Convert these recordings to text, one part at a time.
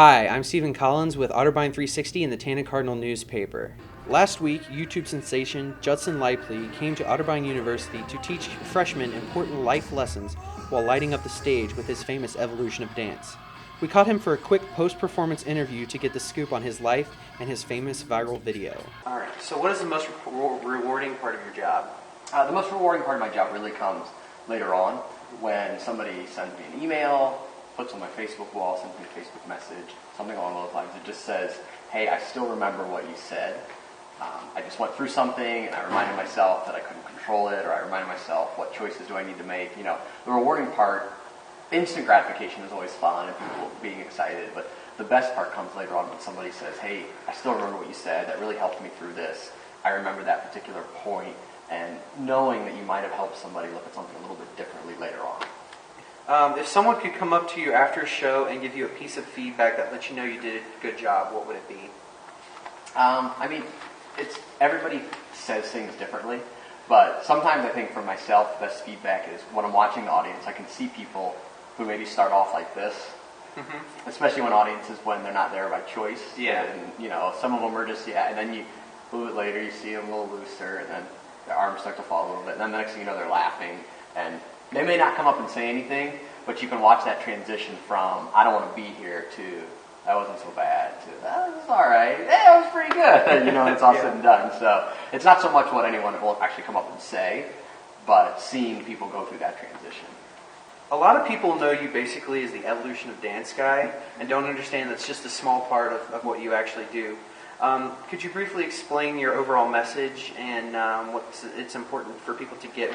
Hi, I'm Stephen Collins with Otterbein 360 and the Tanna Cardinal newspaper. Last week, YouTube sensation Judson Laipply came to Otterbein University to teach freshmen important life lessons while lighting up the stage with his famous evolution of dance. We caught him for a quick post-performance interview to get the scoop on his life and his famous viral video. Alright, so what is the most rewarding part of your job? The most rewarding part of my job really comes later on when somebody sends me an email, puts on my Facebook wall, sends me a Facebook message, something along those lines. It just says, hey, I still remember what you said. I just went through something and I reminded myself that I couldn't control it, or I reminded myself what choices do I need to make. You know, the rewarding part, instant gratification is always fun and people being excited, but the best part comes later on when somebody says, hey, I still remember what you said, that really helped me through this. I remember that particular point, and knowing that you might have helped somebody look at something a little bit differently later on. If someone could come up to you after a show and give you a piece of feedback that lets you know you did a good job, what would it be? Everybody says things differently, but sometimes I think for myself, the best feedback is when I'm watching the audience, I can see people who maybe start off like this, especially when audiences, when they're not there by choice. Yeah. And, you know, some of them are just, and then you, a little bit later, you see them a little looser, and then their arms start to fall a little bit, and then the next thing you know, they're laughing, and they may not come up and say anything, but you can watch that transition from, I don't want to be here, to, that wasn't so bad, to, that was all right, hey, that was pretty good, you know, and it's all said and done. So it's not so much what anyone will actually come up and say, but seeing people go through that transition. A lot of people know you basically as the evolution of dance guy and don't understand that's just a small part of what you actually do. Could you briefly explain your overall message and it's important for people to get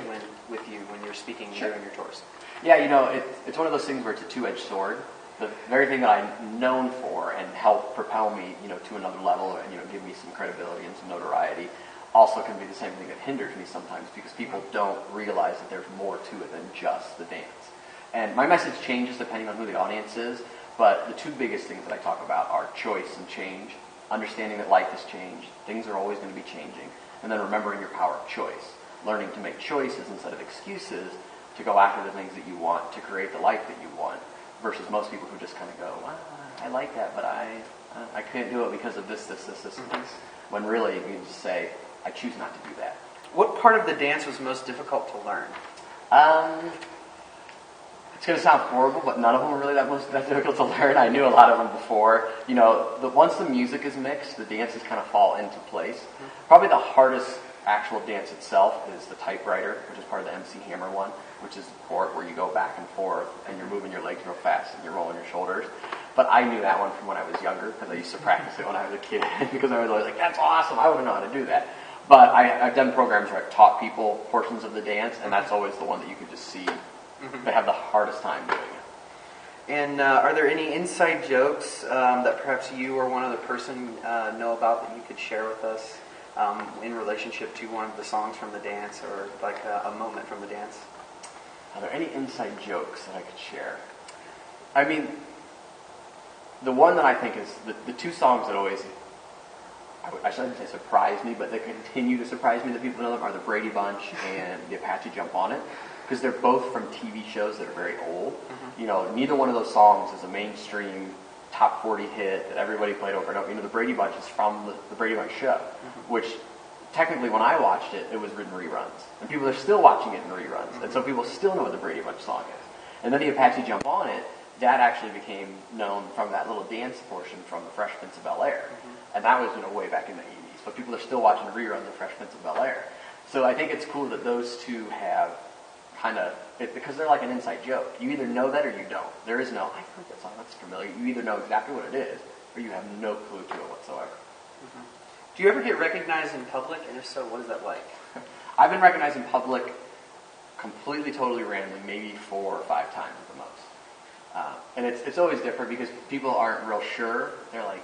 with you when you're speaking and doing your tours? Yeah, you know, it's one of those things where it's a two-edged sword. The very thing that I'm known for and help propel me, you know, to another level and, you know, give me some credibility and some notoriety also can be the same thing that hinders me sometimes because people don't realize that there's more to it than just the dance. And my message changes depending on who the audience is, but the two biggest things that I talk about are choice and change, understanding that life has changed, things are always going to be changing, and then remembering your power of choice, learning to make choices instead of excuses to go after the things that you want, to create the life that you want, versus most people who just kind of go, I like that, but I can't do it because of this, and this. When really you can just say, I choose not to do that. What part of the dance was most difficult to learn? It's going to sound horrible, but none of them are really that difficult to learn. I knew a lot of them before. You know, once the music is mixed, the dances kind of fall into place. Probably the hardest actual dance itself is the typewriter, which is part of the MC Hammer one, which is the part where you go back and forth and you're moving your legs real fast and you're rolling your shoulders. But I knew that one from when I was younger because I used to practice it when I was a kid because I was always like, that's awesome, I wouldn't know how to do that. But I've done programs where I've taught people portions of the dance, and that's always the one that you can just see they have the hardest time doing it. And are there any inside jokes that perhaps you or one other person know about that you could share with us in relationship to one of the songs from the dance or like a moment from the dance? Are there any inside jokes that I could share? I mean, the one that I think is the two songs that always, I shouldn't say surprise me, but they continue to surprise me that people know them are the Brady Bunch and the Apache Jump On It, because they're both from TV shows that are very old. You know, neither one of those songs is a mainstream top 40 hit that everybody played over and over. You know, the Brady Bunch is from the Brady Bunch show, which technically when I watched it, it was written reruns. And people are still watching it in reruns, and so people still know what the Brady Bunch song is. And then the Apache Jump On It, that actually became known from that little dance portion from the Fresh Prince of Bel-Air. And that was, you know, way back in the 80s. But people are still watching reruns of Fresh Prince of Bel-Air. So I think it's cool that those two have kind of, because they're like an inside joke. You either know that or you don't. There is no, I've heard that song, that's familiar. You either know exactly what it is, or you have no clue to it whatsoever. Do you ever get recognized in public? And if so, what is that like? I've been recognized in public completely, totally randomly, maybe 4 or 5 times at the most. And it's always different because people aren't real sure. They're like,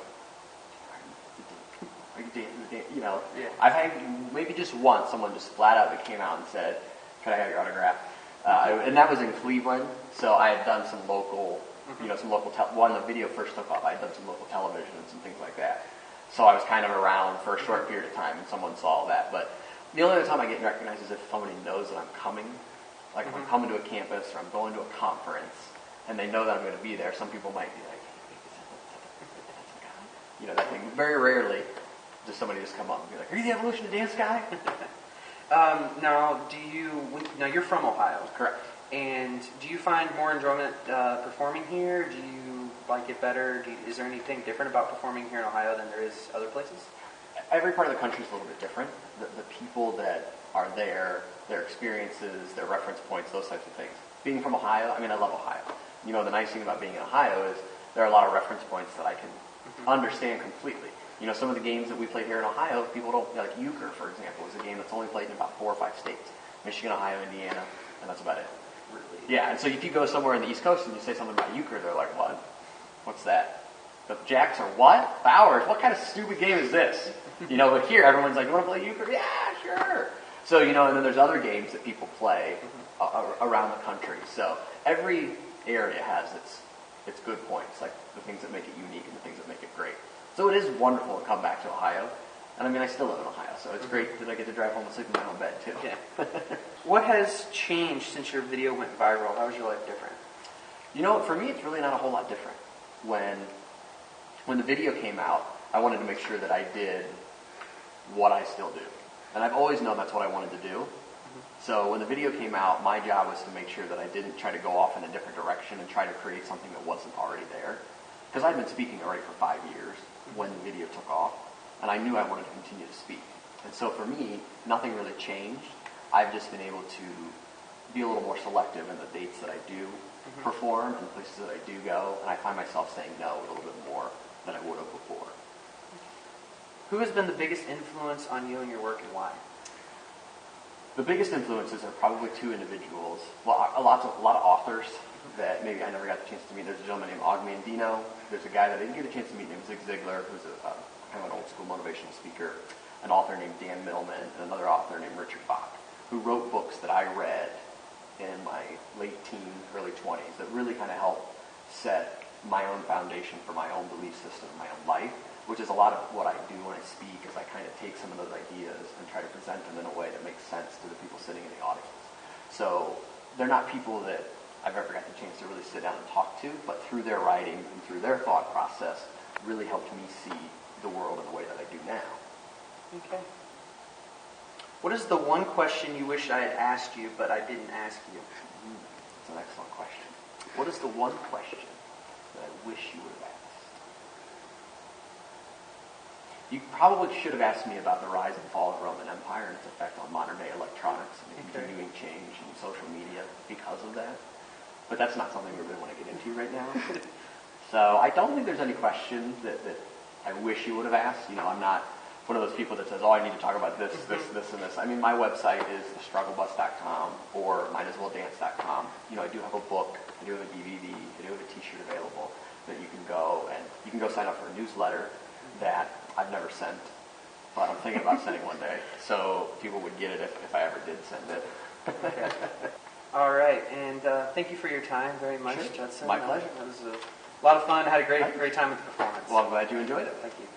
are you dating? You know, I've had maybe just once someone just flat out that came out and said, "Can I have your autograph?" And that was in Cleveland. So I had done some local, you know, when the video first took off, I had done some local television and some things like that. So I was kind of around for a short period of time, and someone saw that. But the only other time I get recognized is if somebody knows that I'm coming. Like if I'm coming to a campus or I'm going to a conference, and they know that I'm going to be there. Some people might be like, that thing. Very rarely does somebody just come up and be like, "Are you the Evolution to Dance guy?" Now, you're from Ohio. Correct. And do you find more enjoyment performing here? Do you like it better? Is there anything different about performing here in Ohio than there is other places? Every part of the country is a little bit different. The people that are there, their experiences, their reference points, those types of things. Being from Ohio, I love Ohio. The nice thing about being in Ohio is there are a lot of reference points that I can understand completely. Some of the games that we play here in Ohio, people don't, like euchre, for example, is a game that's only played in about 4 or 5 states. Michigan, Ohio, Indiana, and that's about it. Really? Yeah, and so if you go somewhere in the East Coast and you say something about euchre, they're like, what? What's that? The jacks are what? Bowers? What kind of stupid game is this? But here everyone's like, you want to play euchre? Yeah, sure. So, and then there's other games that people play around the country. So every area has its good points, like the things that make it unique and the things that make it great. So it is wonderful to come back to Ohio. And I still live in Ohio, so it's great that I get to drive home and sleep in my own bed, too. Yeah. What has changed since your video went viral? How is your life different? For me, it's really not a whole lot different. When the video came out, I wanted to make sure that I did what I still do. And I've always known that's what I wanted to do. So when the video came out, my job was to make sure that I didn't try to go off in a different direction and try to create something that wasn't already there. Because I'd been speaking already for 5 years when the video took off, and I knew I wanted to continue to speak. And so for me, nothing really changed. I've just been able to be a little more selective in the dates that I do perform and the places that I do go, and I find myself saying no a little bit more than I would have before. Who has been the biggest influence on you and your work, and why? The biggest influences are probably 2 individuals. Well, a lot of authors that maybe I never got the chance to meet. There's a gentleman named Og Mandino. There's a guy that I didn't get a chance to meet named Zig Ziglar, who's kind of an old school motivational speaker. An author named Dan Millman, and another author named Richard Bach, who wrote books that I read in my late teens, early 20s that really kind of helped set my own foundation for my own belief system, my own life, which is a lot of what I do when I speak, is I kind of take some of those ideas and try to present them in a way that makes sense to the people sitting in the audience. So they're not people that I've ever got the chance to really sit down and talk to, but through their writing and through their thought process really helped me see the world in the way that I do now. Okay. What is the one question you wish I had asked you, but I didn't ask you? That's an excellent question. What is the one question that I wish you would have asked? You probably should have asked me about the rise and fall of the Roman Empire and its effect on modern-day electronics and the continuing change in social media because of that. But that's not something we really want to get into right now. So I don't think there's any question that I wish you would have asked. I'm not one of those people that says, oh, I need to talk about this, this, and this. My website is thestrugglebus.com or mightaswelldance.com. I do have a book, I do have a DVD, I do have a t-shirt available that you can go sign up for a newsletter that I've never sent, but I'm thinking about sending one day, so people would get it if I ever did send it. Okay. All right, and thank you for your time very much, Sure. Judson. My pleasure. It was a lot of fun. I had a great time with the performance. Well, I'm glad you enjoyed it. Thank you.